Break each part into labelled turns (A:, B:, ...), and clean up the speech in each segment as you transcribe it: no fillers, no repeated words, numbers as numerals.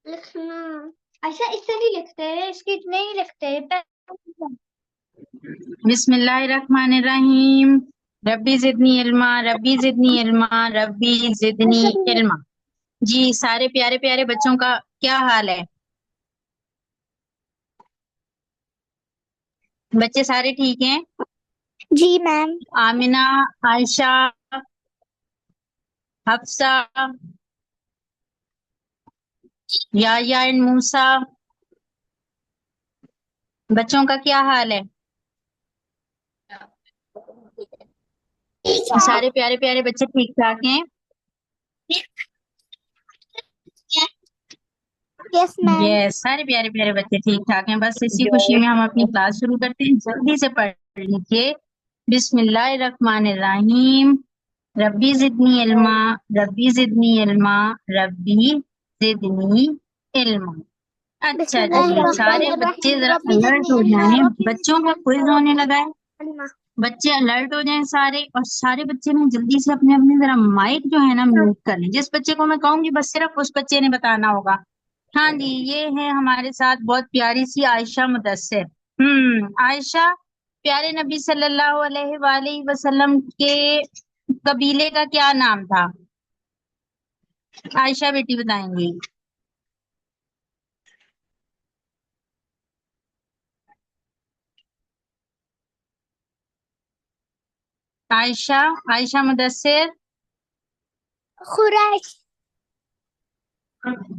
A: लिखना। अच्छा, इससे नहीं लिखते हैं, इसकी नहीं लिखते हैं।
B: बिस्मिल्लाहिर्रहमानिर्रहीम। रब्बी जिदनी इल्मा, रब्बी जिदनी इल्मा, रब्बी जिदनी इल्मा। जी सारे प्यारे प्यारे बच्चों का क्या हाल है? बच्चे सारे ठीक हैं?
A: जी मैम।
B: आमिना, आयशा, हफ्सा, या एंड मूसा, बच्चों का क्या हाल है? सारे प्यारे प्यारे बच्चे ठीक ठाक हैं?
A: Yes ma'am.
B: यस, सारे प्यारे प्यारे बच्चे ठीक ठाक हैं। बस इसी खुशी में हम अपनी क्लास शुरू करते हैं। जल्दी से पढ़ लीजिए। बिस्मिल्लाहिर्रहमानिर्रहीम। रब्बी जिदनी इल्मा, रब्बी जिदनी इल्मा, रब्बी जिदनी इल्मा। अच्छा जी, सारे बच्चे जरा अलर्ट हो जाएं। बच्चों का क्विज होने लगा है, बच्चे अलर्ट हो जाएं सारे। और सारे बच्चे ना जल्दी से अपने अपने जरा माइक जो है ना म्यूट कर लें। जिस बच्चे को मैं कहूंगी बस सिर्फ उस बच्चे ने बताना होगा। हाँ जी, ये है हमारे साथ बहुत प्यारी सी आयशा मुदस्सिर। आयशा, प्यारे नबी सल्लल्लाहु अलैहि वसल्लम के कबीले का क्या नाम था? आयशा बेटी बताएंगी। आयशा, आयशा मुदस्सिर।
A: खुरैश।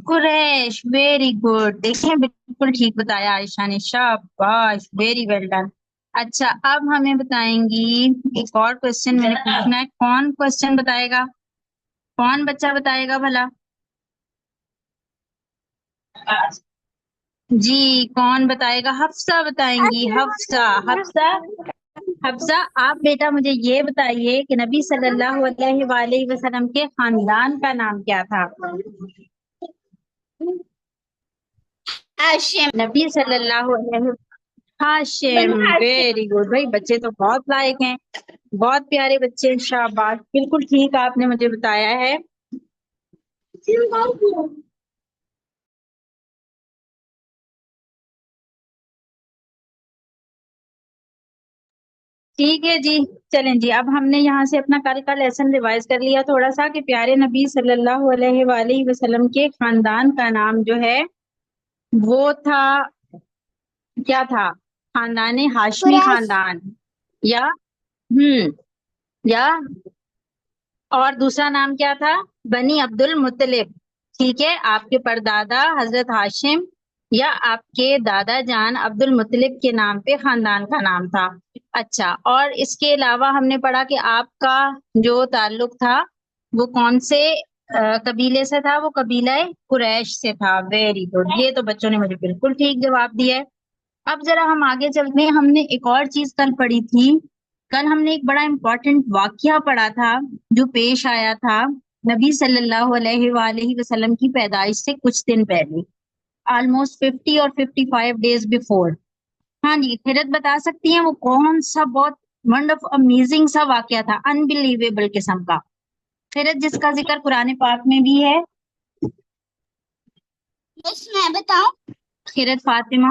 B: Quraish, very good. देखें, बिल्कुल ठीक बताया आयशा ने, शाबाश, वेरी वेल डन। अच्छा, अब हमें बताएंगी एक और क्वेश्चन मैंने पूछना है। कौन क्वेश्चन बताएगा? कौन बच्चा बताएगा भला? जी, कौन बताएगा? हफ्सा बताएंगी। हफ्सा, हफ्सा, हफ्सा, आप बेटा मुझे ये बताइए कि नबी सल्लल्लाहु अलैहि वसल्लम के खानदान का नाम क्या था?
A: हाशिम।
B: नबी सल्लल्लाहु अलैहि हाशिम, वेरी गुड। भाई बच्चे तो बहुत लायक हैं, बहुत प्यारे बच्चे, शाबाश, बिल्कुल ठीक आपने मुझे बताया है। ठीक है जी, चलें जी। अब हमने यहाँ से अपना कल का लेसन रिवाइज कर लिया थोड़ा सा कि प्यारे नबी सल्लल्लाहु अलैहि वसल्लम के खानदान का नाम जो है वो था, क्या था? खानदान हाशमी
A: खुरैश।
B: खानदान, या या और दूसरा नाम क्या था? बनी अब्दुल मुत्तलिब। ठीक है, आपके परदादा हजरत हाशिम या आपके दादा जान अब्दुल मुत्तलिब के नाम पे खानदान का नाम था। अच्छा, और इसके अलावा हमने पढ़ा कि आपका जो ताल्लुक था वो कौन से कबीले से था? वो कबीला कुरैश से था। वेरी गुड, ये तो बच्चों ने मुझे बिल्कुल ठीक जवाब दिया है। अब जरा हम आगे चलते हैं। हमने एक और चीज कल पढ़ी थी। कल हमने एक बड़ा इम्पोर्टेंट वाकया पढ़ा था जो पेश आया था नबी सल्लल्लाहु अलैहि वसल्लम की पैदाइश से कुछ दिन पहले, ऑलमोस्ट 50 और 55 डेज बिफोर। हाँ जी, फिरत बता सकती हैं वो कौन सा बहुत वंडरफुल अमेजिंग सा वाकया था, अनबिलीवेबल किस्म का, फिरत जिसका जिक्र कुरान पाक में भी है?
A: यस मैं बताऊं।
B: फिरत फातिमा,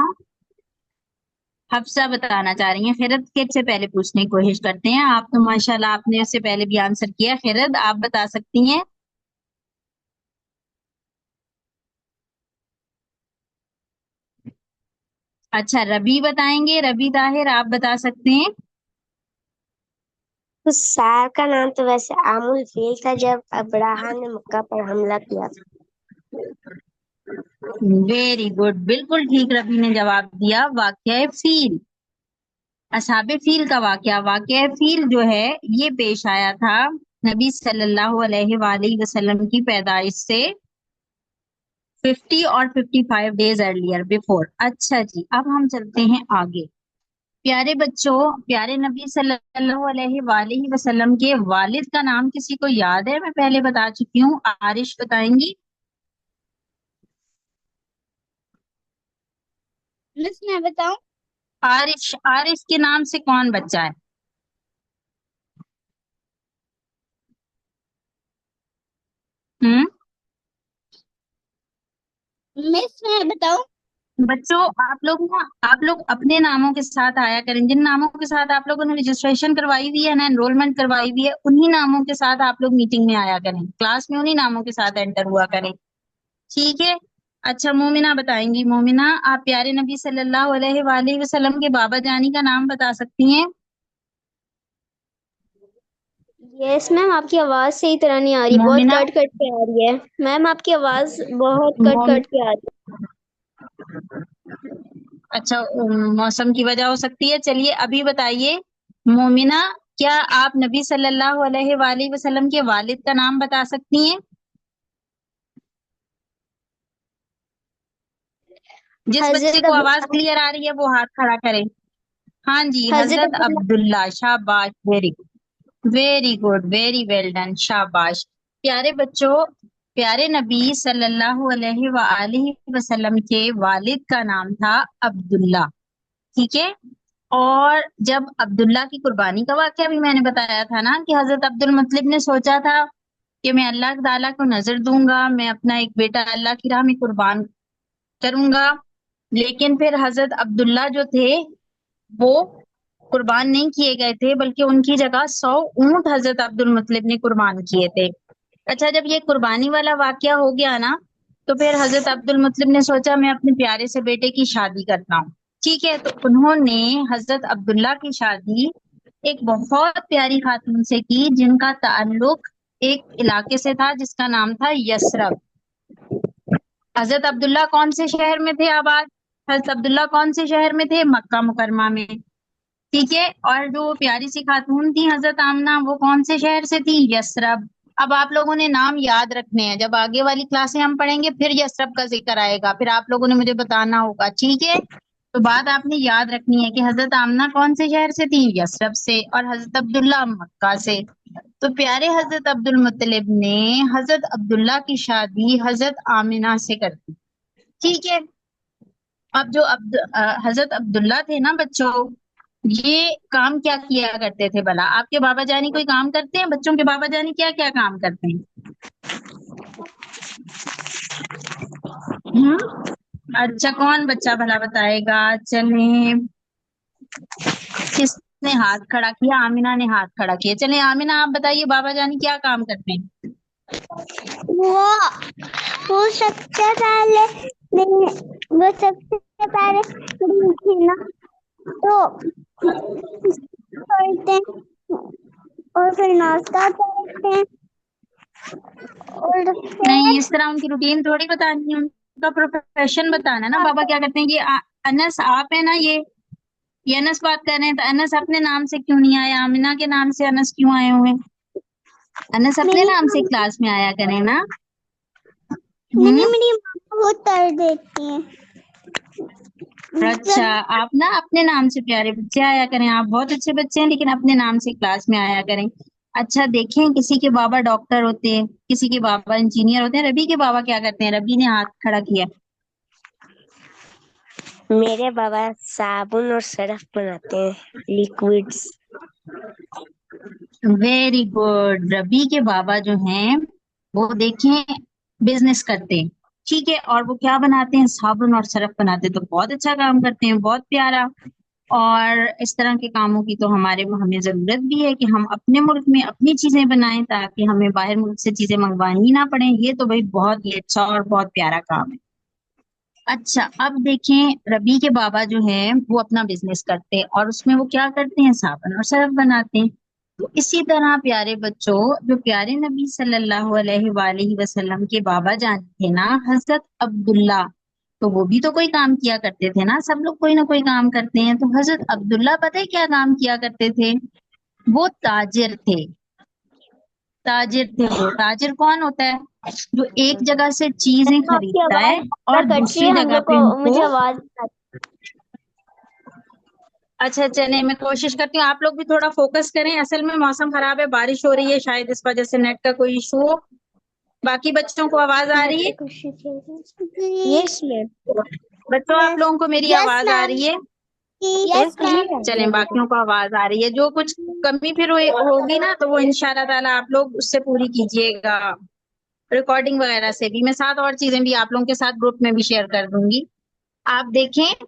B: हफ्सा बताना चाह रही हैं। खैरत के से पहले पूछने की कोशिश करते हैं। आप तो माशाल्लाह आपने उससे पहले भी आंसर किया। खैरत, आप बता सकती हैं? अच्छा, रबी बताएंगे। रबी ताहिर, आप बता सकते हैं?
A: उस सार का नाम तो वैसे आमुल फील था जब अब्राहा ने मक्का पर हमला किया था।
B: वेरी गुड, बिल्कुल ठीक रबी ने जवाब दिया। वाकया फील, असहाबे फील का वाकया, वाकया फील जो है ये पेश आया था नबी सल्लल्लाहु अलैहि वसल्लम की पैदाइश से 50 और 55 डेज अर्लियर बिफोर। अच्छा जी, अब हम चलते हैं आगे। प्यारे बच्चों, प्यारे नबी सल्लल्लाहु अलैहि वसल्लम के वालिद का नाम किसी को याद है? मैं पहले बता चुकी हूँ। आरिश बताएंगी?
A: मिस मैं बताऊं।
B: आरिश, आरिश के नाम से कौन बच्चा है? हम्म
C: मिस मैं बताऊं?
B: बच्चों आप लोग अपने नामों के साथ आया करें। जिन नामों के साथ आप लोगों ने रजिस्ट्रेशन करवाई हुई है ना, एनरोलमेंट करवाई हुई है, उन्हीं नामों के साथ आप लोग मीटिंग में आया करें, क्लास में उन्हीं नामों के साथ एंटर हुआ करें, ठीक है। अच्छा, मोमिना बताएंगी। मोमिना, आप प्यारे नबी सल्लल्लाहु अलैहि वसल्लम के बाबा जानी का नाम बता सकती हैं?
C: यस मैम, आपकी आवाज सही तरह नहीं आ रही, बहुत
B: मोमिना,
C: कट कट के आ रही है मैम, आपकी आवाज बहुत कट
B: मोम
C: कट के आ रही
B: अच्छा, मौसम की वजह हो सकती है। चलिए अभी बताइए मोमिना, क्या आप नबी सल्लल्लाहु अलैहि वसल्लम के वालिद का नाम बता सकती हैं?
C: है।
B: जिस बच्चे को आवाज क्लियर आ रही है वो हाथ खड़ा करे। हाँ जी,
C: हजरत
B: हजरत
C: अब्दुल्ला।
B: अब्दुल्ला, शाबाश, very good, very well done, शाबाश। प्यारे बच्चों, प्यारे नबी सल्लल्लाहु अलैहि वसल्लम के वालिद का नाम था अब्दुल्ला, ठीक है। और जब अब्दुल्ला की कुर्बानी का वाकया भी मैंने बताया था ना, कि हजरत अब्दुल मुत्तलिब ने सोचा था कि मैं अल्लाह ताला को नजर दूंगा, मैं अपना एक बेटा अल्लाह की राह में कुर्बान करूंगा, लेकिन फिर हजरत अब्दुल्ला जो थे वो कुर्बान नहीं किए गए थे, बल्कि उनकी जगह 100 ऊंट हजरत अब्दुल मुत्तलिब ने कुर्बान किए थे। अच्छा, जब ये कुर्बानी वाला वाकया हो गया ना, तो फिर हजरत अब्दुल मुत्तलिब ने सोचा मैं अपने प्यारे से बेटे की शादी करता हूँ, ठीक है। तो उन्होंने हजरत अब्दुल्ला की शादी एक बहुत प्यारी खातून से की, जिनका ताल्लुक एक इलाके से था जिसका नाम था यसरब। हजरत अब्दुल्ला कौन से शहर में थे आबाद? हजरत अब्दुल्ला कौन से शहर में थे? मक्का मुकरमा में, ठीक है। और जो प्यारी सी खातून थी हजरत आमना, वो कौन से शहर से थी? यसरब। अब आप लोगों ने नाम याद रखने हैं, जब आगे वाली क्लासें हम पढ़ेंगे फिर यसरब का जिक्र आएगा, फिर आप लोगों ने मुझे बताना होगा, ठीक है। तो बात आपने याद रखनी है कि हजरत आमना कौन से शहर से थी? यसरब से, और हजरत अब्दुल्ला मक्का से। तो प्यारे हजरत अब्दुल मुत्तलिब ने हजरत अब्दुल्ला की शादी हजरत आमिना से कर दी, ठीक है। अब जो हजरत अब्दुल्ला थे ना बच्चों, ये काम क्या किया करते थे भला? आपके बाबा जानी कोई काम करते हैं? बच्चों के बाबा जानी क्या क्या काम करते हैं? अच्छा, कौन बच्चा भला बताएगा? चले, किसने हाथ खड़ा किया? आमिना ने हाथ खड़ा किया। चले आमिना, आप बताइए बाबा जानी क्या काम करते हैं?
C: वो सबसे पहले वो सबसे पहले थी ना, तो करते हैं और फिर नाश्ता करते हैं और
B: नहीं,
C: फिर
B: इस तरह उनकी रूटीन थोड़ी बतानी है, उनका प्रोफेशन बताना है ना, बाबा क्या करते हैं। ये अनस आप है ना, ये अनस बात कर रहे हैं, तो अनस अपने नाम से क्यों नहीं आया? आमिना के नाम से अनस क्यों आए हुए हैं? अनस अपने
C: मेरी
B: नाम से क्लास में आया करें ना।
C: नहीं, मेरी माँ वो कर देती है।
B: अच्छा, आप ना अपने नाम से प्यारे बच्चे आया करें, आप बहुत अच्छे बच्चे हैं, लेकिन अपने नाम से क्लास में आया करें। अच्छा देखें, किसी के बाबा डॉक्टर होते हैं, किसी के बाबा इंजीनियर होते हैं। रबी के बाबा क्या करते हैं? रबी ने हाथ खड़ा किया।
A: मेरे बाबा साबुन और सरफ बनाते हैं, लिक्विड्स।
B: Very good. रबी के बाबा जो हैं वो देखें बिजनेस करते हैं, ठीक है। और वो क्या बनाते हैं? साबुन और सरफ बनाते हैं। तो बहुत अच्छा काम करते हैं, बहुत प्यारा। और इस तरह के कामों की तो हमें जरूरत भी है कि हम अपने मुल्क में अपनी चीजें बनाएं, ताकि हमें बाहर मुल्क से चीजें मंगवानी ना पड़े। ये तो भाई बहुत ही अच्छा और बहुत प्यारा काम है। अच्छा, अब देखें, रबी के बाबा जो हैं वो अपना बिजनेस करते हैं, और उसमें वो क्या करते हैं? साबुन और सरफ बनाते हैं। तो इसी तरह प्यारे बच्चों, जो प्यारे नबी सल्लल्लाहु अलैहि वसल्लम के बाबा जान थे ना, हजरत अब्दुल्ला, तो वो भी तो कोई काम किया करते थे ना। सब लोग कोई ना कोई काम करते हैं। तो हजरत अब्दुल्ला पता है क्या काम किया करते थे? वो ताजिर थे। ताजिर थे वो। ताजिर कौन होता है? जो एक जगह से चीजें
C: आपकी
B: खरीदता
C: आवाज
B: है
C: ज्यादा
B: और
C: कट रही
B: दूसरी
C: है, हम
B: जगह
C: लोग
B: पे
C: को
B: उनको।
C: मुझे आवाज।
B: अच्छा चले, मैं कोशिश करती हूँ, आप लोग भी थोड़ा फोकस करें। असल में मौसम खराब है, बारिश हो रही है, शायद इस वजह से नेट का कोई इशू हो। बाकी बच्चों को आवाज आ रही है?
A: Yes ma'am.
B: बच्चों, आप लोगों को मेरी
C: यस
B: आवाज आ
C: मैम।
B: रही है?
C: Yes ma'am.
B: चलें, बाकियों को आवाज आ रही है। जो कुछ कमी फिर होगी ना, तो वो इंशाल्लाह ताला आप लोग उससे पूरी कीजिएगा। ریکارڈنگ وغیرہ سے بھی، میں 7 اور چیزیں بھی آپ لوگوں کے ساتھ گروپ میں بھی شیئر کر دوں گی. آپ دیکھیں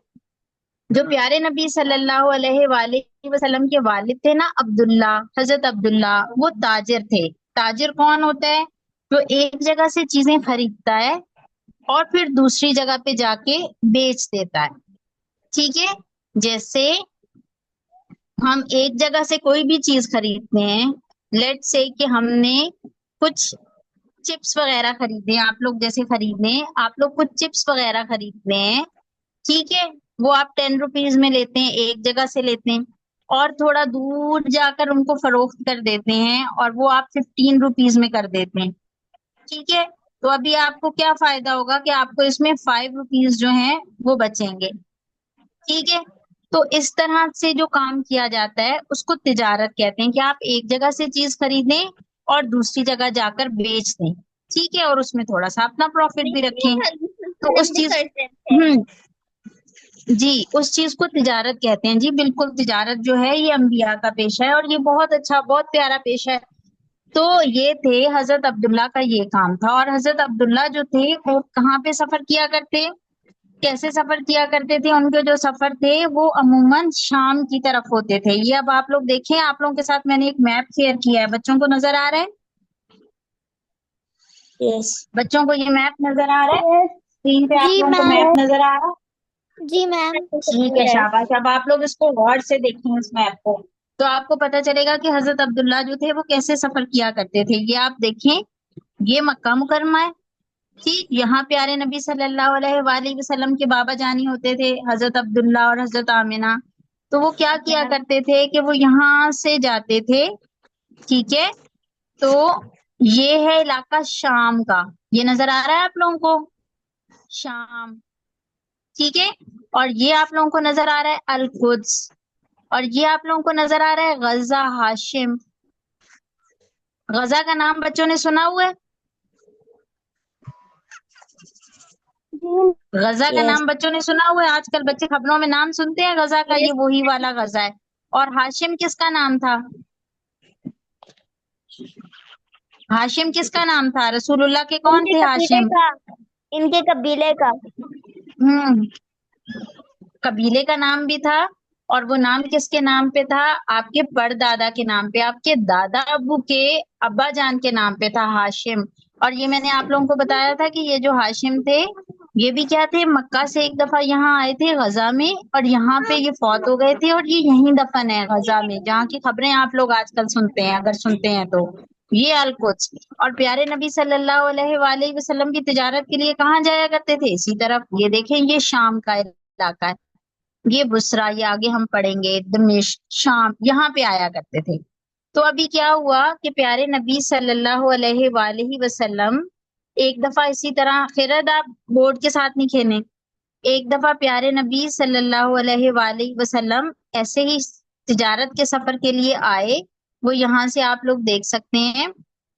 B: جو پیارے نبی صلی اللہ علیہ وآلہ وسلم کے والد تھے نا عبداللہ، حضرت عبداللہ، وہ تاجر تھے. تاجر کون ہوتا ہے؟ جو ایک جگہ سے چیزیں خریدتا ہے اور پھر دوسری جگہ پہ جا کے بیچ دیتا ہے. ٹھیک ہے، جیسے ہم ایک جگہ سے کوئی بھی چیز خریدتے ہیں، لیٹ سے کہ ہم نے کچھ چپس وغیرہ خریدے، آپ لوگ جیسے خرید لیں، آپ لوگ کچھ چپس وغیرہ خریدتے ہیں، ٹھیک ہے، وہ آپ 10 روپیز میں لیتے ہیں، ایک جگہ سے لیتے ہیں، اور تھوڑا دور جا کر ان کو فروخت کر دیتے ہیں اور وہ آپ 15 روپیز میں کر دیتے ہیں. ٹھیک ہے، تو ابھی آپ کو کیا فائدہ ہوگا کہ آپ کو اس میں 5 روپیز جو ہیں وہ بچیں گے. ٹھیک ہے، تو اس طرح سے جو کام کیا جاتا ہے اس کو تجارت کہتے ہیں، کہ آپ ایک جگہ سے چیز خریدیں اور دوسری جگہ جا کر بیچ دیں. ٹھیک ہے، اور اس میں تھوڑا سا اپنا پروفٹ بھی رکھیں. تو اس چیز جی اس چیز کو تجارت کہتے ہیں. جی بالکل، تجارت جو ہے یہ انبیاء کا پیشہ ہے اور یہ بہت اچھا، بہت پیارا پیشہ ہے. تو یہ تھے حضرت عبداللہ کا یہ کام تھا. اور حضرت عبداللہ جو تھے وہ کہاں پہ سفر کیا کرتے، کیسے سفر کیا کرتے تھے؟ ان کے جو سفر تھے وہ عموماً شام کی طرف ہوتے تھے. یہ اب آپ لوگ دیکھیں، آپ لوگوں کے ساتھ میں نے ایک میپ شیئر کیا ہے، بچوں کو نظر آ رہا ہے؟
A: یس.
B: بچوں کو یہ میپ نظر آ رہا ہے؟ اسکرین پہ آپ
C: جی
B: لوگوں کو
C: میم.
B: میپ نظر آ رہا ہے؟
C: جی میم.
B: ٹھیک ہے، شاباش. اب آپ لوگ اس کو غور سے دیکھیں اس میپ کو، تو آپ کو پتہ چلے گا کہ حضرت عبداللہ جو تھے وہ کیسے سفر کیا کرتے تھے. یہ آپ دیکھیں، یہ مکہ مکرمہ ہے. ٹھیک، یہاں پیارے نبی صلی اللہ علیہ وآلہ وسلم کے بابا جانی ہوتے تھے حضرت عبداللہ اور حضرت آمنہ. تو وہ کیا کیا کرتے تھے کہ وہ یہاں سے جاتے تھے. ٹھیک ہے، تو یہ ہے علاقہ شام کا، یہ نظر آ رہا ہے آپ لوگوں کو؟ شام. ٹھیک ہے، اور یہ آپ لوگوں کو نظر آ رہا ہے القدس، اور یہ آپ لوگوں کو نظر آ رہا ہے غزہ ہاشم. غزہ کا نام بچوں نے سنا ہوا ہے؟ غزہ کا
A: یس.
B: نام بچوں نے سنا ہوا ہے؟ آج کل بچے خبروں میں نام سنتے ہیں غزہ کا، یہ وہی والا غزہ ہے. اور ہاشم کس کا نام تھا؟ ہاشم کس کا نام تھا؟ رسول اللہ کے کون تھے ہاشم؟
A: ان کے قبیلے کا.
B: ہوں، قبیلے کا نام بھی تھا، اور وہ نام کس کے نام پہ تھا؟ آپ کے پردادا کے نام پہ، آپ کے دادا ابو کے ابا جان کے نام پہ تھا ہاشم. اور یہ میں نے آپ لوگوں کو بتایا تھا کہ یہ جو ہاشم تھے یہ بھی کیا تھے، مکہ سے ایک دفعہ یہاں آئے تھے غزہ میں، اور یہاں پہ یہ فوت ہو گئے تھے، اور یہ یہیں دفن ہے غزہ میں، جہاں کی خبریں آپ لوگ آج کل سنتے ہیں، اگر سنتے ہیں تو. یہ القدس. اور پیارے نبی صلی اللہ علیہ وآلہ وسلم کی تجارت کے لیے کہاں جایا کرتے تھے؟ اسی طرف. یہ دیکھیں، یہ شام کا علاقہ ہے، یہ بسرا، یہ آگے ہم پڑھیں گے، دمشق، شام، یہاں پہ آیا کرتے تھے. تو ابھی کیا ہوا کہ پیارے نبی صلی اللہ علیہ وآلہ وسلم ایک دفعہ اسی طرح، خیرت آپ بورڈ کے ساتھ نہیں کھیلیں، ایک دفعہ پیارے نبی صلی اللہ علیہ وآلہ وسلم ایسے ہی تجارت کے سفر کے لیے آئے. وہ یہاں سے آپ لوگ دیکھ سکتے ہیں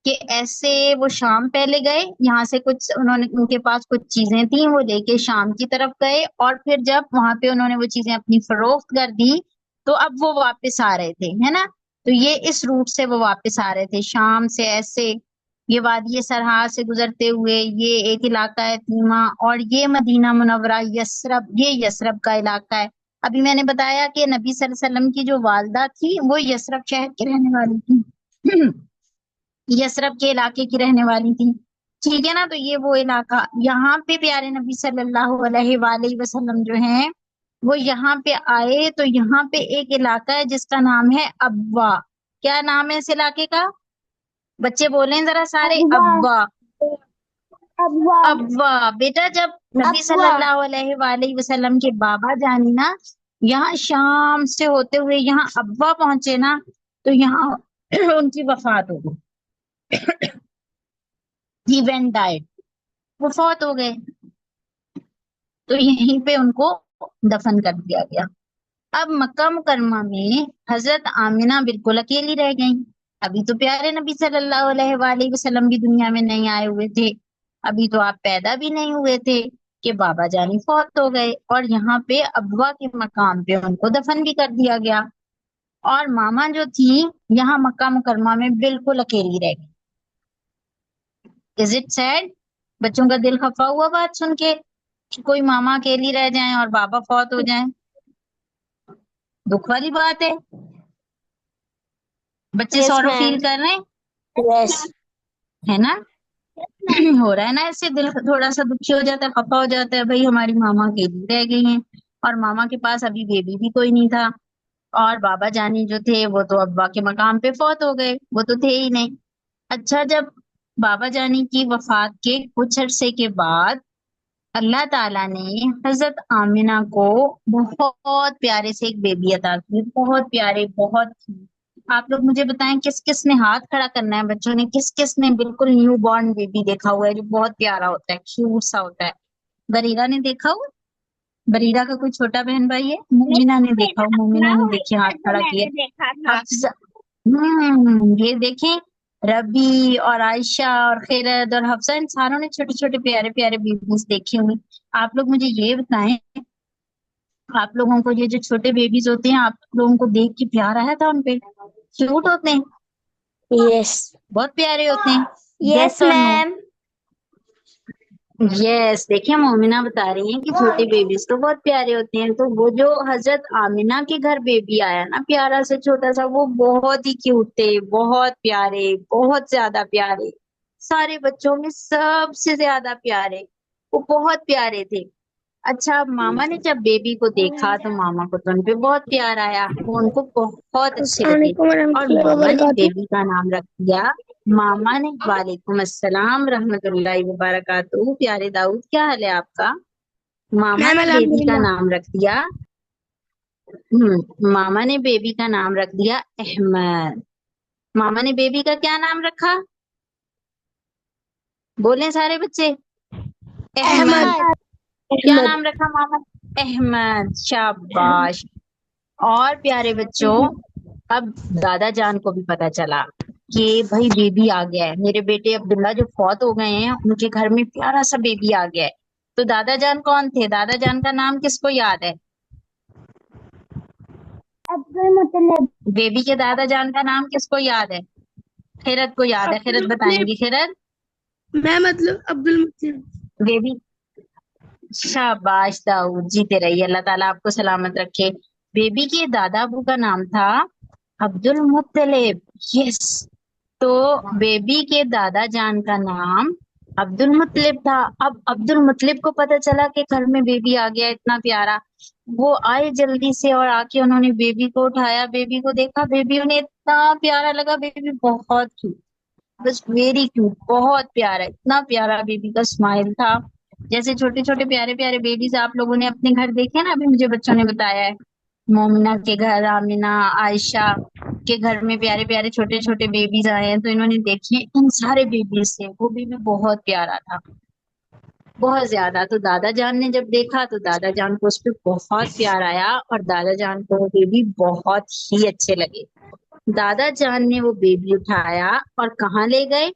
B: کہ ایسے وہ شام پہلے گئے، یہاں سے کچھ انہوں نے، ان کے پاس کچھ چیزیں تھیں، وہ لے کے شام کی طرف گئے، اور پھر جب وہاں پہ انہوں نے وہ چیزیں اپنی فروخت کر دی تو اب وہ واپس آ رہے تھے، ہے نا. تو یہ اس روٹ سے وہ واپس آ رہے تھے، شام سے ایسے، یہ وادی سرحا سے گزرتے ہوئے، یہ ایک علاقہ ہے تیمہ، اور یہ مدینہ منورہ یثرب، یہ یثرب کا علاقہ ہے. ابھی میں نے بتایا کہ نبی صلی اللہ علیہ وسلم کی جو والدہ تھی وہ یثرب شہر کے رہنے والی تھی، یثرب کے علاقے کی رہنے والی تھی. ٹھیک ہے نا. تو یہ وہ علاقہ، یہاں پہ پیارے نبی صلی اللہ علیہ وآلہ وسلم جو ہیں وہ یہاں پہ آئے. تو یہاں پہ ایک علاقہ ہے جس کا نام ہے ابوا. کیا نام ہے اس علاقے کا؟ بچے بولیں ذرا سارے. ابوا. ابوا. بیٹا جب نبی صلی اللہ علیہ وآلہ وسلم کے بابا جانی نا یہاں شام سے ہوتے ہوئے یہاں ابوا پہنچے نا، تو یہاں ان کی وفات ہو گئی. ہی وین ڈائڈ، وہ فوت ہو گئے. تو یہیں پہ ان کو دفن کر دیا گیا. اب مکہ مکرمہ میں حضرت آمنہ بالکل اکیلی رہ گئیں. ابھی تو پیارے نبی صلی اللہ علیہ وآلہ وسلم بھی دنیا میں نہیں آئے ہوئے تھے، ابھی تو آپ پیدا بھی نہیں ہوئے تھے کہ بابا جانی فوت ہو گئے، اور یہاں پہ ابوا کے مقام پہ ان کو دفن بھی کر دیا گیا. اور ماما جو تھی یہاں مکہ مکرمہ میں بالکل اکیلی رہ گئی. Is it sad? बच्चों का दिल खफा हुआ बात सुन के कि कोई मामा अकेली रह जाएं और बाबा फौत हो जाएं? दुख वाली बात है। बच्चे
A: Yes,
B: सॉरो
A: ma'am.
B: फील कर रहे हैं,
A: Yes.
B: है ना? हो रहा है ना, ऐसे दिल थोड़ा सा दुखी हो जाता है, खफा हो जाता है, भाई हमारी मामा अकेली रह गई हैं और मामा के पास अभी बेबी भी कोई नहीं था और बाबा जानी जो थे वो तो अब्बा के मकाम पे फौत हो गए, वो तो थे ही नहीं। अच्छा, जब बाबा जानी की वफात के कुछ अरसे के बाद अल्लाह ताला ने हजरत आमिना को बहुत प्यारे से एक बेबी अता की, बहुत प्यारे, बहुत। आप लोग मुझे बताएं किस किस ने हाथ खड़ा करना है, बच्चों ने किस किस ने बिल्कुल न्यू बॉर्न बेबी देखा हुआ है जो बहुत प्यारा होता है, क्यूट सा होता है? बरीरा ने देखा हुआ? बरीरा का कोई छोटा बहन भाई है? मोमिना ने देखा हो? मोमिना ने देखे हाथ खड़ा किए?
C: देखा था।
B: हफ्सा, ये देखें, रबी और आयशा और खैरत और हफ्सा, इन सारों ने छोटे छोटे प्यारे प्यारे बेबीज देखे होंगे। आप लोग मुझे ये बताएं, आप लोगों को ये जो छोटे बेबीज होते हैं, आप लोगों को देख के प्यार आया था उनपे? क्यूट होते हैं,
A: Yes.
B: बहुत प्यारे होते हैं।
C: Yes,
B: Yes or no?
C: ma'am.
B: Yes, देखिए मोमिना बता रही है कि छोटे बेबीज तो बहुत प्यारे होते हैं। तो वो जो हजरत आमिना के घर बेबी आया ना, प्यारा से छोटा सा, वो बहुत ही क्यूट थे, बहुत प्यारे, बहुत ज्यादा प्यारे, सारे बच्चों में सबसे ज्यादा प्यारे, वो बहुत प्यारे थे। अच्छा, मामा ने जब बेबी को देखा तो मामा को तो उनपे बहुत प्यार आया, वो उनको बहुत अच्छे लगे और मामा ने बेबी का नाम रख दिया, मामा ने, वालेकुम अस्सलाम रहमतुल्लाहि व बरकातहू, प्यारे दाऊद क्या हाल है आपका? मामा ने बेबी का नाम रख दिया, मामा ने बेबी का नाम रख दिया अहमद। मामा ने बेबी का क्या नाम रखा? बोले सारे बच्चे, अहमद। क्या नाम रखा मामा? अहमद, शाबाश। और प्यारे बच्चों, अब दादा जान को भी पता चला कि भाई बेबी आ गया है, मेरे बेटे अब्दुल्ला जो फौत हो गए हैं उनके घर में प्यारा सा बेबी आ गया है। तो दादा जान कौन थे? दादा जान का नाम किसको याद है?
C: अब्दुल मुतल्लिब।
B: बेबी के दादा जान का नाम किसको याद है? खैरत को याद है, खैरत बताएंगी। खैरत,
D: मैं मतलब अब्दुल मुतलिब।
B: बेबी, शाबाश दाऊद, जीते रहिए, अल्लाह ताला आपको सलामत रखे। बेबी के दादा अबू का नाम था अब्दुल मुत्तलिब। यस, तो बेबी के दादा जान का नाम अब्दुल मुत्तलिब था। अब अब्दुल मुत्तलिब को पता चला कि घर में बेबी आ गया इतना प्यारा, वो आए जल्दी से और आके उन्होंने बेबी को उठाया, बेबी को देखा, बेबी उन्हें इतना प्यारा लगा, बेबी बहुत क्यूट, बस वेरी क्यूट, बहुत प्यारा, इतना प्यारा बेबी का स्माइल था। जैसे छोटे छोटे प्यारे प्यारे बेबीज आप लोगों ने अपने घर देखे ना, अभी मुझे बच्चों ने बताया है, मोमिना के घर, आमिना, आयशा के घर में प्यारे प्यारे छोटे छोटे बेबीज आए हैं, तो इन्होंने देखे इन सारे बेबीज से वो बेबी बहुत प्यारा था, बहुत ज्यादा। तो दादा जान ने जब देखा तो दादा जान को उस पर बहुत प्यार आया और दादा जान को वो बेबी बहुत ही अच्छे लगे। दादा जान ने वो बेबी उठाया और कहाँ ले गए?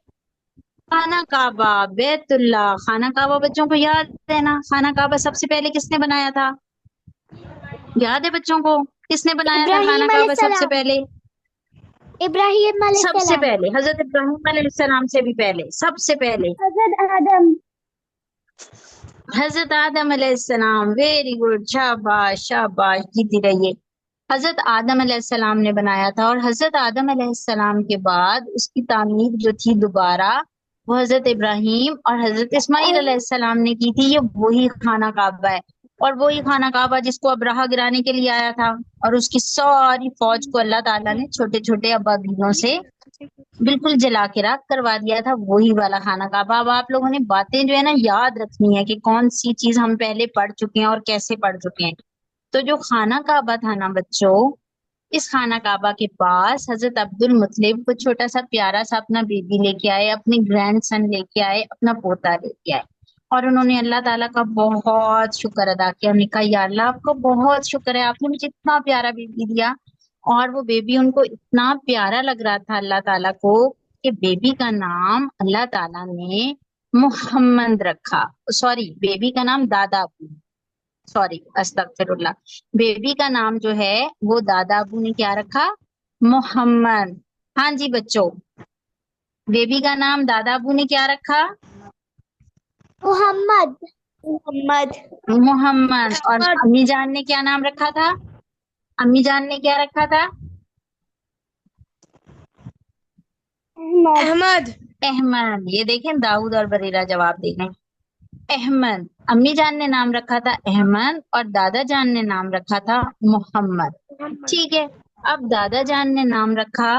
B: खाना काबा, बैतुल्ला। खाना काबा बच्चों को याद है ना? खाना काबा सबसे पहले किसने बनाया था? याद है बच्चों को? किसने बनाया था खाना
C: इब्राहिम
B: काबा सबसे
C: अलैहिस्सलाम।
B: पहले?
C: इब्राहिम
B: सबसे
C: अलैहिस्सलाम।
B: पहले हजरत इब्राहिम अलैहिस्सलाम से भी पहले, सबसे पहले
C: हजरत आदम।
B: हजरत आदम अलैहिस्सलाम। वेरी गुड, शाबाश शाबाश, जीती रहिए। हजरत आदम अलैहिस्सलाम ने बनाया था और हजरत आदम अलैहिस्सलाम के बाद उसकी तामीर जो थी दोबारा, वो हजरत इब्राहिम और हजरत इस्माइल अलैहिस्सलाम ने की थी। ये वही खाना काबा है और वही खाना काबा जिसको अब्राहा गिराने के लिए आया था और उसकी सारी फौज को अल्लाह ताला ने छोटे छोटे अबाबीलों से बिल्कुल जला के राख करवा दिया था, वही वाला खाना काबा। अब आप लोगों ने बातें जो है ना याद रखनी है कि कौन सी चीज हम पहले पढ़ चुके हैं और कैसे पढ़ चुके हैं। तो जो खाना काबा था ना बच्चों, इस खाना काबा के पास हजरत अब्दुल मुतलिब को छोटा सा प्यारा सा अपना बेबी लेके आए, अपने ग्रैंड सन लेके आए, अपना पोता लेके आए और उन्होंने अल्लाह ताला का बहुत शुक्र अदा किया। उन्होंने कहा या अल्लाह आपका बहुत शुक्र है, आपने मुझे इतना प्यारा बेबी दिया। और वो बेबी उनको इतना प्यारा लग रहा था अल्लाह ताला को कि बेबी का नाम अल्लाह ताला ने मोहम्मद रखा। सॉरी, बेबी का नाम दादा अबू, सॉरी अस्तगफिरुल्लाह, बेबी का नाम जो है वो दादा अबू ने क्या रखा? मोहम्मद। हाँ जी बच्चों, بیبی کا نام دادا ابو نے کیا رکھا؟
C: محمد
B: محمد. اور امی جان نے کیا نام رکھا تھا؟ امی جان نے کیا رکھا تھا؟
D: احمد
B: احمد. یہ دیکھیں داؤد اور بریرہ جواب دے گئے. احمد. امی جان نے نام رکھا تھا احمد اور دادا جان نے نام رکھا تھا محمد. ٹھیک ہے. اب دادا جان نے نام رکھا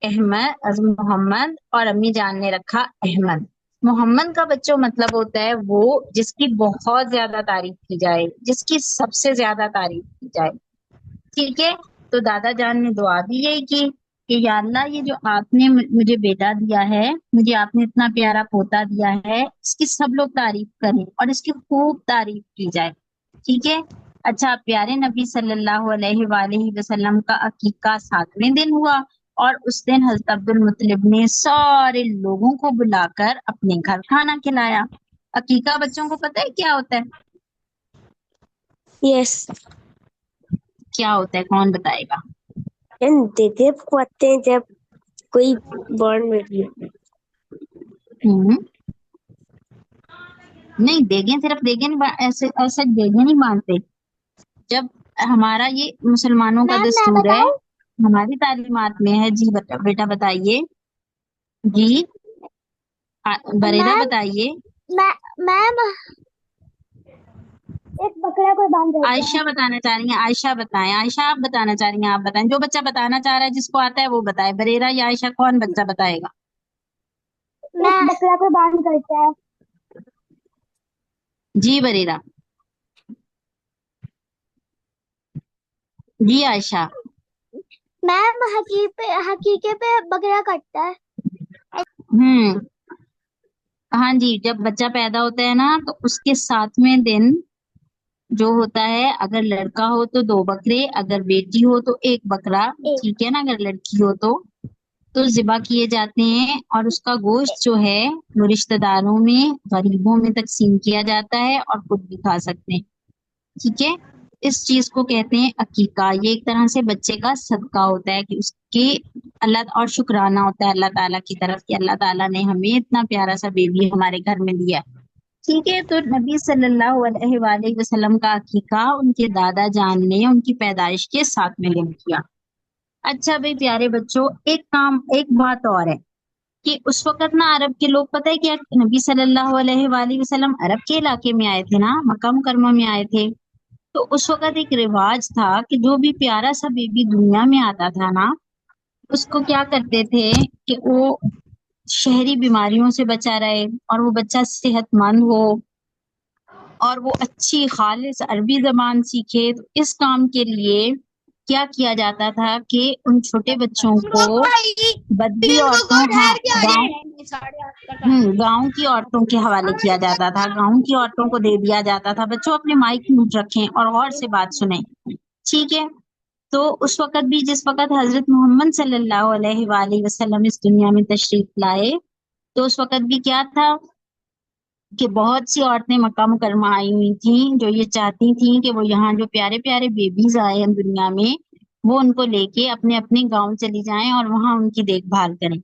B: احمد محمد اور امی جان نے رکھا احمد. محمد کا بچوں مطلب ہوتا ہے وہ جس کی بہت زیادہ تعریف کی جائے، جس کی سب سے زیادہ تعریف کی جائے. ٹھیک ہے. تو دادا جان نے دعا بھی یہی کی کہ یا اللہ یہ جو آپ نے مجھے بیٹا دیا ہے، مجھے آپ نے اتنا پیارا پوتا دیا ہے، اس کی سب لوگ تعریف کریں اور اس کی خوب تعریف کی جائے. ٹھیک ہے. اچھا، پیارے نبی صلی اللہ علیہ وآلہ وسلم کا عقیقہ 7ویں دن ہوا اور اس دن حضرت عبد المطلب نے سارے لوگوں کو بلا کر اپنے گھر کھانا کھلایا. عقیقہ بچوں کو پتہ ہے کیا ہوتا ہے؟
A: یس.
B: کیا ہوتا ہے؟ کون بتائے گا؟
A: دیتے پکواتے ہیں جب کوئی بورن بیبی.
B: نہیں، دیگیں صرف دیگیں نہیں، ایسے دیگیں نہیں مانتے. جب ہمارا یہ مسلمانوں کا
C: میم، میں
B: دستور ہے،
C: بتاؤں؟
B: ہماری تعلیمات میں ہے. جی بیٹا بتائیے. جی بریرہ
C: میم
B: بتائیے.
C: میم ایک بکرا کو باندھ دیتے ہیں.
B: عائشہ بتانا چاہ رہی ہیں. عائشہ بتائیں. عائشہ آپ بتانا چاہ رہی ہیں، آپ بتائیں. جو بچہ بتانا چاہ رہا ہے، جس کو آتا ہے وہ بتائے. بریرہ یا عائشہ کون بچہ بتائے گا؟
C: ایک بکرا کو باندھ کرتا ہے.
B: جی بریرہ. جی عائشہ.
C: میم حقیقے پہ بکرا کٹتا ہے.
B: ہاں جی، جب بچہ پیدا ہوتا ہے نا تو اس کے 7ویں دن جو ہوتا ہے، اگر لڑکا ہو تو 2 بکرے، اگر بیٹی ہو تو 1 بکرا. ٹھیک ہے نا. اگر لڑکی ہو تو ذبح کیے جاتے ہیں اور اس کا گوشت جو ہے وہ رشتہ داروں میں، غریبوں میں تقسیم کیا جاتا ہے اور خود بھی کھا سکتے ہیں. ٹھیک ہے. اس چیز کو کہتے ہیں عقیقہ. یہ ایک طرح سے بچے کا صدقہ ہوتا ہے کہ اس کی اللہ اور شکرانہ ہوتا ہے اللہ تعالیٰ کی طرف کہ اللہ تعالیٰ نے ہمیں اتنا پیارا سا بیبی ہمارے گھر میں دیا. ٹھیک ہے. تو نبی صلی اللہ علیہ وآلہ وسلم کا عقیقہ ان کے دادا جان نے ان کی پیدائش کے 7ویں دن کیا. اچھا بھائی پیارے بچوں، ایک بات اور ہے کہ اس وقت نا عرب کے لوگ، پتہ ہے کیا، نبی صلی اللہ علیہ وآلہ وسلم عرب کے علاقے میں آئے تھے نا، مکہ مکرمہ میں آئے تھے. تو اس وقت ایک رواج تھا کہ جو بھی پیارا سا بیبی دنیا میں آتا تھا نا، اس کو کیا کرتے تھے کہ وہ شہری بیماریوں سے بچا رہے اور وہ بچہ صحت مند ہو اور وہ اچھی خالص عربی زبان سیکھے. تو اس کام کے لیے کیا کیا جاتا تھا کہ ان چھوٹے بچوں کو بدوی عورتوں، گاؤں کی عورتوں کے حوالے کیا جاتا تھا. گاؤں کی عورتوں کو دے دیا جاتا تھا. بچوں اپنے مائک میوٹ رکھیں اور غور سے بات سنیں. ٹھیک ہے. تو اس وقت بھی، جس وقت حضرت محمد صلی اللہ علیہ وآلہ وسلم اس دنیا میں تشریف لائے، تو اس وقت بھی کیا تھا کہ بہت سی عورتیں مکہ مکرمہ آئی ہوئی تھیں جو یہ چاہتی تھیں کہ وہ یہاں جو پیارے پیارے بیبیز آئے ہیں دنیا میں، وہ ان کو لے کے اپنے اپنے گاؤں چلی جائیں اور وہاں ان کی دیکھ بھال کریں.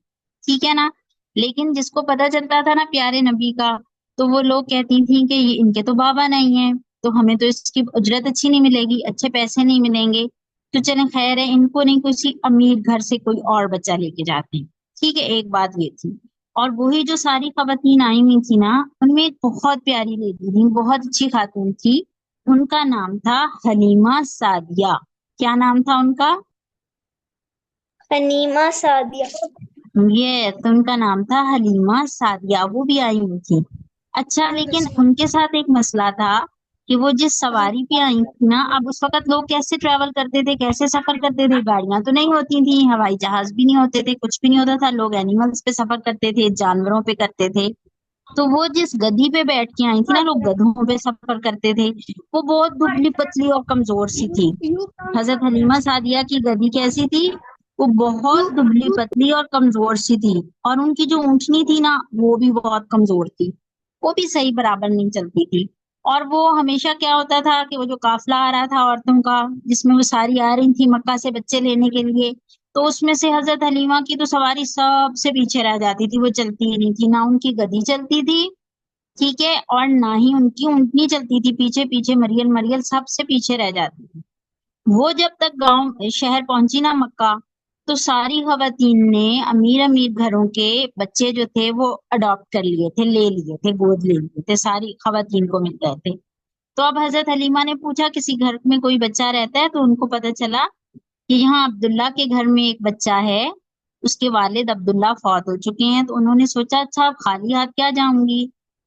B: ٹھیک ہے نا. لیکن جس کو پتہ چلتا تھا نا پیارے نبی کا، تو وہ لوگ کہتی تھیں کہ یہ ان کے تو بابا نہیں ہیں، تو ہمیں تو اس کی اجرت اچھی نہیں ملے گی، اچھے پیسے نہیں ملیں گے. تو چلیں خیر ہے، ان کو نہیں، کسی امیر گھر سے کوئی اور بچہ لے کے جاتے ہیں. ٹھیک ہے. ایک بات یہ تھی. اور وہی جو ساری خواتین آئی ہوئی تھی نا، ان میں ایک بہت پیاری لیڈی تھی، بہت اچھی خاتون تھی. ان کا نام تھا حلیمہ سعدیہ. کیا نام تھا ان کا؟
C: حلیمہ سعدیہ.
B: یہ تو ان کا نام تھا حلیمہ سعدیہ. وہ بھی آئی ہوئی تھی. اچھا، لیکن ان کے ساتھ ایک مسئلہ تھا کہ وہ جس سواری پہ آئی تھی نا، اب اس وقت لوگ کیسے ٹریول کرتے تھے، کیسے سفر کرتے تھے؟ گاڑیاں تو نہیں ہوتی تھیں، ہوائی جہاز بھی نہیں ہوتے تھے، کچھ بھی نہیں ہوتا تھا. لوگ اینیملز پہ سفر کرتے تھے، جانوروں پہ کرتے تھے. تو وہ جس گدھی پہ بیٹھ کے آئی تھی نا، لوگ گدھوں پہ سفر کرتے تھے، وہ بہت دبلی پتلی اور کمزور سی تھی. حضرت حلیمہ سعدیہ کی گدھی کیسی تھی؟ وہ بہت دبلی پتلی اور کمزور سی تھی. اور ان کی جو اونٹنی تھی نا، وہ بھی بہت کمزور تھی، وہ بھی صحیح برابر نہیں چلتی تھی. اور وہ ہمیشہ کیا ہوتا تھا کہ وہ جو قافلہ آ رہا تھا عورتوں کا، جس میں وہ ساری آ رہی تھی مکہ سے بچے لینے کے لیے، تو اس میں سے حضرت حلیمہ کی تو سواری سب سے پیچھے رہ جاتی تھی، وہ چلتی ہی نہیں تھی، نہ ان کی گدی چلتی تھی، ٹھیک ہے، اور نہ ہی ان کی اونٹنی چلتی تھی، پیچھے پیچھے مریل سب سے پیچھے رہ جاتی تھی۔ وہ جب تک گاؤں شہر پہنچی نا مکہ، تو ساری خواتین نے امیر گھروں کے بچے جو تھے وہ اڈاپٹ کر لیے تھے، لے لیے تھے، گود لے لیے تھے، ساری خواتین کو مل گئے تھے۔ تو اب حضرت حلیمہ نے پوچھا کسی گھر میں کوئی بچہ رہتا ہے، تو ان کو پتہ چلا کہ یہاں عبداللہ کے گھر میں ایک بچہ ہے، اس کے والد عبداللہ فوت ہو چکے ہیں۔ تو انہوں نے سوچا اچھا اب خالی ہاتھ کیا جاؤں گی،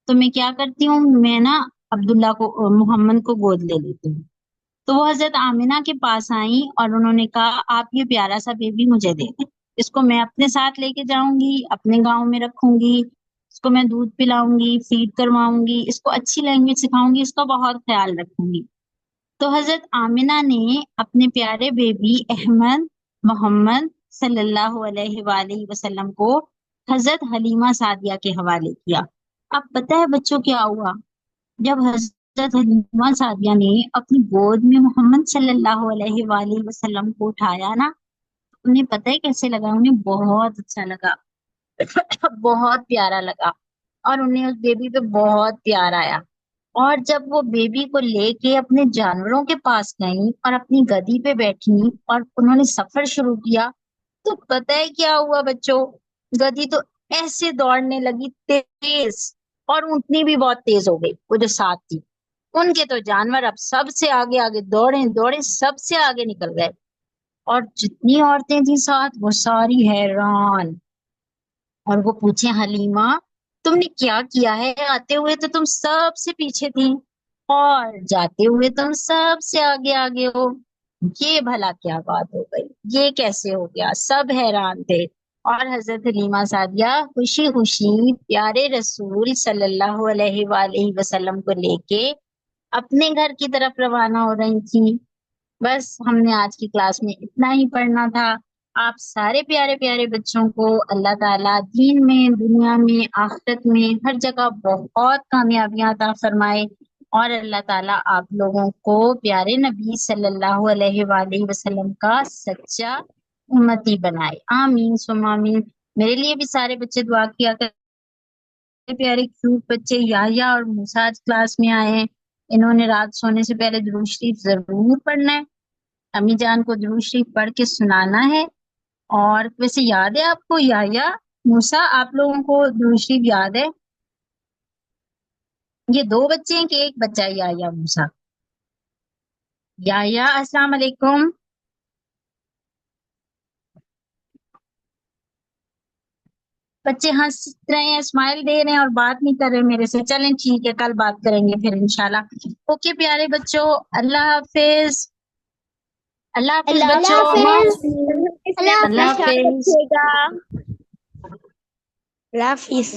B: تو میں کیا کرتی ہوں، میں نا عبداللہ کو محمد کو گود لے لیتی ہوں۔ تو وہ حضرت آمنہ کے پاس آئیں اور انہوں نے کہا آپ یہ پیارا سا بیبی مجھے دے دیں، اس کو میں اپنے ساتھ لے کے جاؤں گی، اپنے گاؤں میں رکھوں گی، اس کو میں دودھ پلاؤں گی، فیڈ کرواؤں گی، اس کو اچھی لینگویج سکھاؤں گی، اس کا بہت خیال رکھوں گی۔ تو حضرت آمنہ نے اپنے پیارے بیبی احمد محمد صلی اللہ علیہ وآلہ وسلم کو حضرت حلیمہ سعدیہ کے حوالے کیا۔ اب پتہ ہے بچوں کیا ہوا، جب حضرت حلیمہ سعدیہ نے اپنی گود میں محمد صلی اللہ علیہ وآلہ وسلم کو اٹھایا نا، انہیں پتہ ہے کیسے لگا، انہیں بہت اچھا لگا، بہت پیارا لگا، اور انہیں اس بیبی پہ بہت پیار آیا۔ اور جب وہ بیبی کو لے کے اپنے جانوروں کے پاس گئیں اور اپنی گدی پہ بیٹھی اور انہوں نے سفر شروع کیا، تو پتہ ہے کیا ہوا بچوں، گدی تو ایسے دوڑنے لگی تیز، اور اونٹنی بھی بہت تیز ہو گئی، وہ جو ساتھ تھی، ان کے تو جانور اب سب سے آگے آگے دوڑے سب سے آگے نکل گئے، اور جتنی عورتیں تھیں ساتھ وہ ساری حیران، اور وہ پوچھے حلیمہ تم نے کیا کیا ہے، آتے ہوئے تو تم سب سے پیچھے تھی اور جاتے ہوئے تم سب سے آگے آگے ہو، یہ بھلا کیا بات ہو گئی، یہ کیسے ہو گیا، سب حیران تھے۔ اور حضرت حلیمہ سعدیہ خوشی خوشی پیارے رسول صلی اللہ علیہ وآلہ وسلم کو لے کے اپنے گھر کی طرف روانہ ہو رہی تھی۔ بس ہم نے آج کی کلاس میں اتنا ہی پڑھنا تھا۔ آپ سارے پیارے پیارے بچوں کو اللہ تعالیٰ دین میں، دنیا میں، آخرت میں، ہر جگہ بہت کامیابیاں عطا فرمائے، اور اللہ تعالیٰ آپ لوگوں کو پیارے نبی صلی اللہ علیہ وآلہ وسلم کا سچا امتی بنائے، آمین ثم آمین۔ میرے لیے بھی سارے بچے دعا کیا کریں، پیارے کیوٹ بچے یحییٰ اور موسیٰ آج کلاس میں آئے ہیں، انہوں نے رات سونے سے پہلے درود شریف ضرور پڑھنا ہے، امی جان کو درود شریف پڑھ کے سنانا ہے۔ اور ویسے یاد ہے آپ کو یحییٰ موسیٰ، آپ لوگوں کو درود شریف یاد ہے؟ یہ دو بچے ہیں کہ ایک بچہ ہے یحییٰ موسیٰ؟ یحییٰ السلام علیکم۔ بچے ہنس رہے ہیں، اسمائل دے رہے ہیں اور بات نہیں کر رہے میرے سے، چلیں ٹھیک ہے کل بات کریں گے پھر انشاءاللہ۔ اوکے پیارے بچوں، اللہ حافظ، اللہ حافظ
C: اللہ
B: بچوں،
C: حافظ، اللہ
B: اللہ
C: حافظ، خیال
B: حافظ۔
C: رکھیے گا۔
A: اللہ حافظ۔